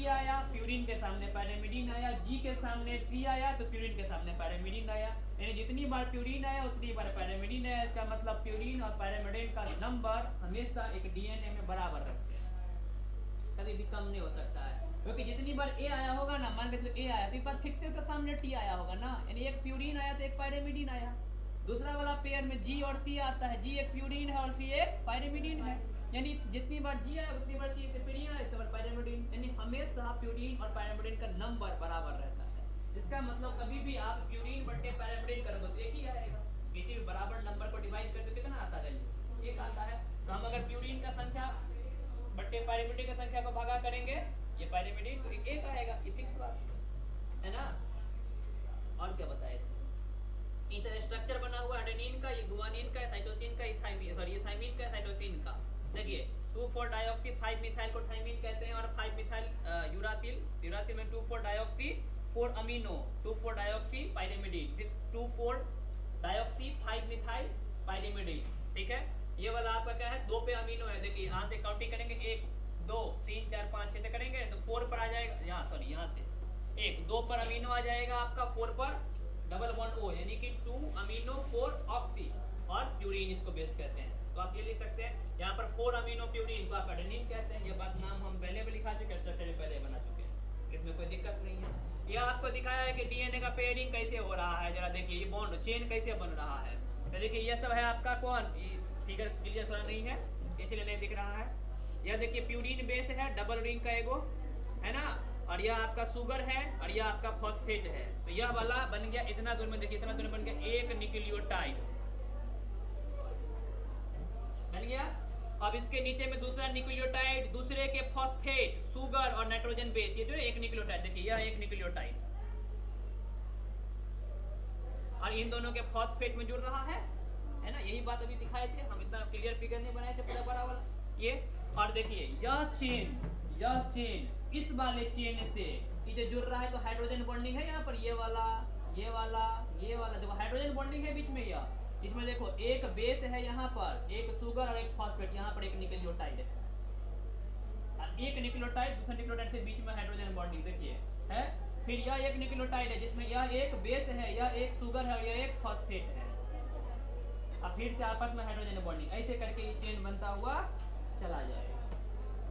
आया प्यूरिन के सामने पैरामिडिन आया, जी के सामने P आया तो प्यूरिन के सामने पैरामिडिन आया, यानी जितनी बार प्यूरिन आया उतनी बार पैरामिडिन आया। इसका मतलब प्यूरिन और पैरामिडिन का नंबर हमेशा एक डीएनए में बराबर रखते हैं, कभी भी कम नहीं हो सकता है, क्योंकि जितनी बार A आया होगा ना, मान के चलो A आया तो एक बार फिर से उसके सामने T आया होगा ना, यानी एक प्यूरिन आया तो एक पैरामिडिन आया। दूसरा वाला पेयर में G और C आता है, G एक प्यूरिन है और C एक पैरामिडिन है, यानी जितनी बार G आया उतनी बार C प्यूरिन आया उतनी बार पैरामिडिन, यानी हमेशा प्यूरिन और पैरामिडिन का नंबर बराबर रहता है। इसका मतलब कभी भी आप प्यूरिन बटे पैरामिडिन करोगे तो एक ही आएगा, किसी भी बराबर नंबर को डिवाइड करके कितना आता है, एक आता है। तो हम अगर प्यूरिन का संख्या बटे पैरामिडिन की संख्या को भागा करेंगे ये पैरामिडिन तो एक आएगा, ये फिक्स बात है ना। और क्या बताए, इस स्ट्रक्चर बना हुआ एडेनिन का, ये गुआनिन का, साइटोसिन का, थाइमिन का, साइटोसिन का। देखिए 2,4 डाइऑक्सी 5 मिथाइल को थाइमिन कहते हैं और 5 मिथाइल यूरासिल में 2,4 dioxy 4 amino 2,4 dioxy pyrimidine, 2,4 dioxy 5 methyl pyrimidine, ठीक है। ये वाला आपका क्या है, 2 पे अमीनो है, देखिए यहाँ से काउंटिंग करेंगे 1 2 3 4 5 6 से करेंगे तो 4 पर आ जाएगा, यहाँ से 1 2 पर अमीनो आ जाएगा आपका, 4 पर डबल बॉन्ड O यानी कि 2 अमीनो 4 ऑक्सी और प्यूरिन इसको बेस कहते हैं। तो आप ये लिख सकते हैं यहाँ पर 4 अमीनो प्यूरिन को आप एडेनिन कहते हैं। ये बात नाम हम पहले भी लिखा चुके हैं, स्ट्रक्चर पहले बना चुके हैं, इसमें कोई दिक्कत नहीं है। यह आपको दिखाया है कि डीएनए का पेयरिंग कैसे हो रहा है, जरा देखिए ये बॉन्ड चेन कैसे बन रहा है। तो देखिए ये सब है आपका कौन, फिगर क्लियर थोड़ा नहीं है इसीलिए नहीं दिख रहा है। यह देखिए प्यूरिन बेस है, डबल रिंग का एगो है ना, और यह आपका शुगर है और यह आपका फॉस्फेट है। तो यह वाला बन गया इतना दूर में, देखिए इतना दूर में बन गया एक न्यूक्लियोटाइड बन गया। अब इसके नीचे में दूसरा न्यूक्लियोटाइड, दूसरे के फॉस्फेट, शुगर और नाइट्रोजन बेस, ये जो एक न्यूक्लियोटाइड, देखिए यह एक न्यूक्लियोटाइड और इन दोनों के फॉस्फेट में जुड़ रहा है ना। यही बात अभी दिखाए थे हम, इतना क्लियर फिगर नहीं बनाए थे पूरा बड़ा वाला ये। और देखिए यह चेन इस वाले चेन से ये जुड़ रहा है तो हाइड्रोजन बॉन्डिंग है यहाँ पर, ये वाला देखो हाइड्रोजन बॉन्डिंग है बीच में। यह इसमें देखो एक बेस है यहाँ पर, एक शुगर और एक फॉस्फेट, यहाँ पर एक न्यूक्लियोटाइड है, एक न्यूक्लियोटाइड दूसरे न्यूक्लियोटाइड से बीच में हाइड्रोजन बॉन्डिंग देखिए है। फिर यह एक न्यूक्लियोटाइड है जिसमें यह एक बेस है, यह एक शुगर है, यह एक फॉस्फेट है, अब फिर से आपस में हाइड्रोजन बॉन्डिंग, ऐसे करके ये चेन बनता हुआ चला जाएगा,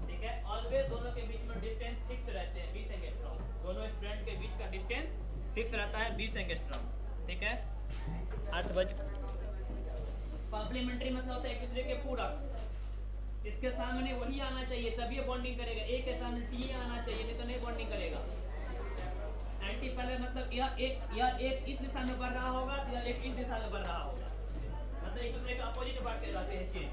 ठीक है। ऑलवेज दोनों के बीच में डिस्टेंस फिक्स रहते हैं 20 एंगस्ट्रॉम, दोनों स्ट्रैंड के बीच का डिस्टेंस फिक्स रहता है 20 एंगस्ट्रॉम, ठीक है। 8 बज कॉम्प्लीमेंट्री मतलब होता है एक दूसरे के पूरक, इसके सामने वही आना चाहिए तभी ये बॉन्डिंग करेगा, एक के सामने टी आना चाहिए नहीं तो नहीं बॉन्डिंग करेगा। एंटी पैरेलल मतलब यह एक इस दिशा में बढ़ रहा होगा तो यह एक इस दिशा में बढ़ रहा होगा, मतलब एक दूसरे के अपोजिट बढ़ते जाते हैं चेन।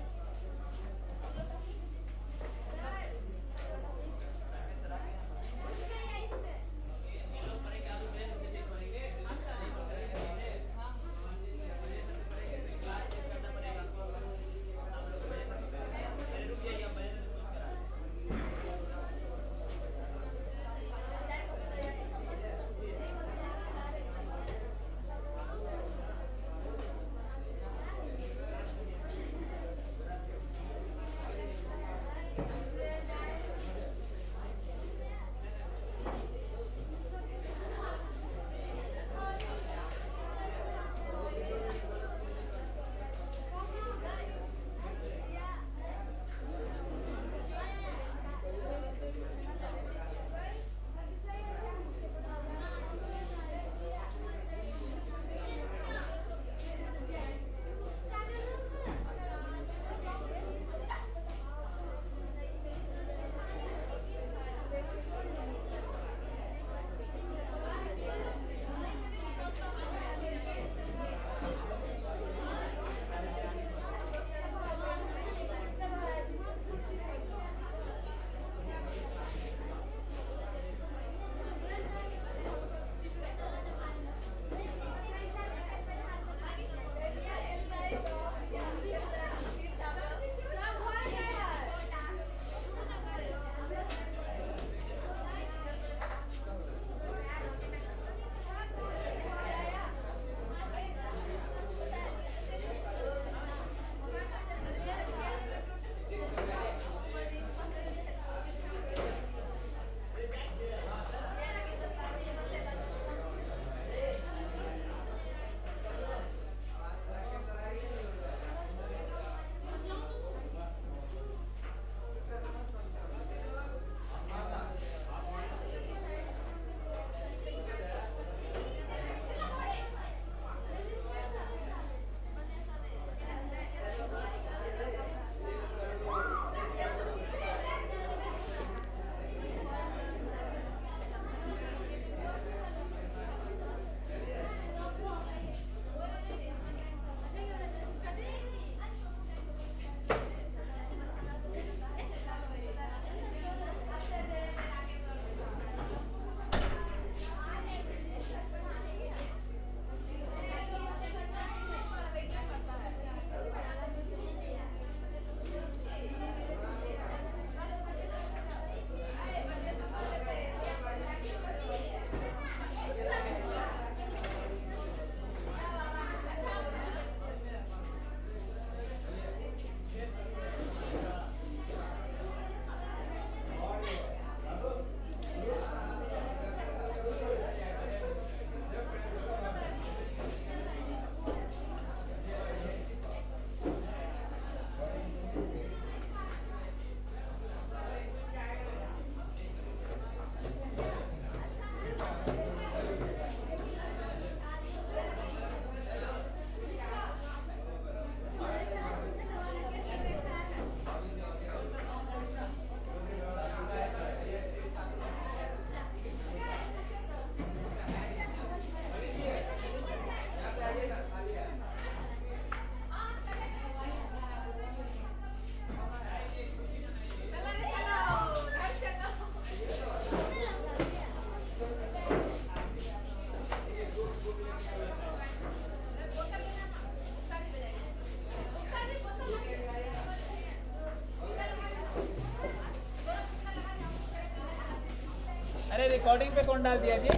अरे रिकॉर्डिंग पे कौन डाल दिया जी?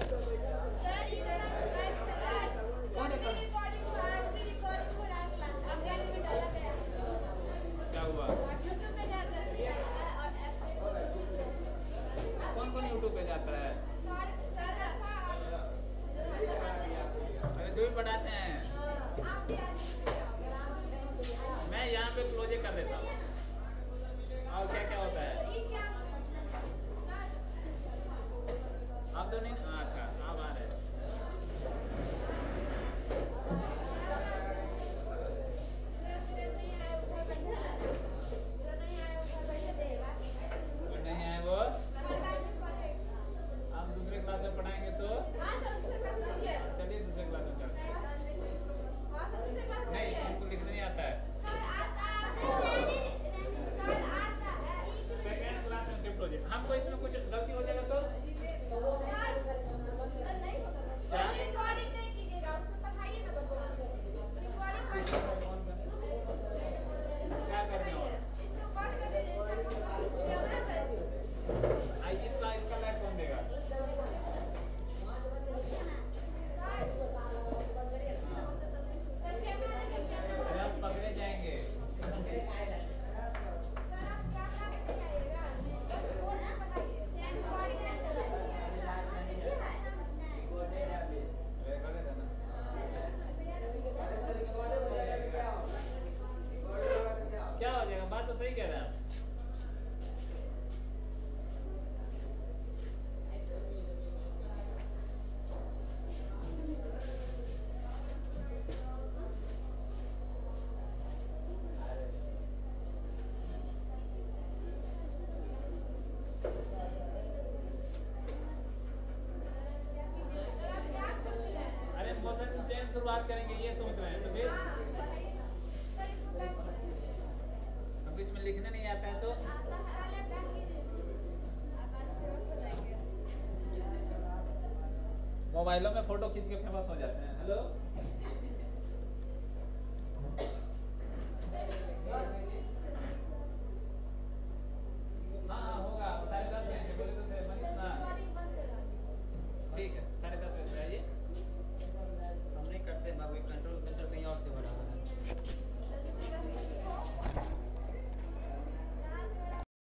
क्या हुआ? कौन कौन यूट्यूब पे जाता है? अरे जो भी पढ़ाते हैं मैं यहाँ पे क्लोज कर देता हूँ। और क्या क्या होता है? आप तो नहीं। अच्छा आप आ रहे हैं। नहीं आए वो आप दूसरे क्लास में पढ़ाएंगे तो चलिए दूसरे क्लास में चलते हैं। नहीं हमको लिखना नहीं आता है। सेकेंड क्लास में शिफ्ट हो जाए। हमको इसमें कुछ गलती हो जाएगा तो क्या करने और इसका लाइट कौन देगा? हम पकड़े जाएंगे। क्या हो जाएगा? बात तो सही कह रहे हैं आप। अरे मोशन टेन शुरुआत करेंगे ये सोच रहे हैं तो फिर अब इसमें लिखने नहीं आता है। सो मोबाइलों में फोटो खींच के फेमस हो जाते हैं। हेलो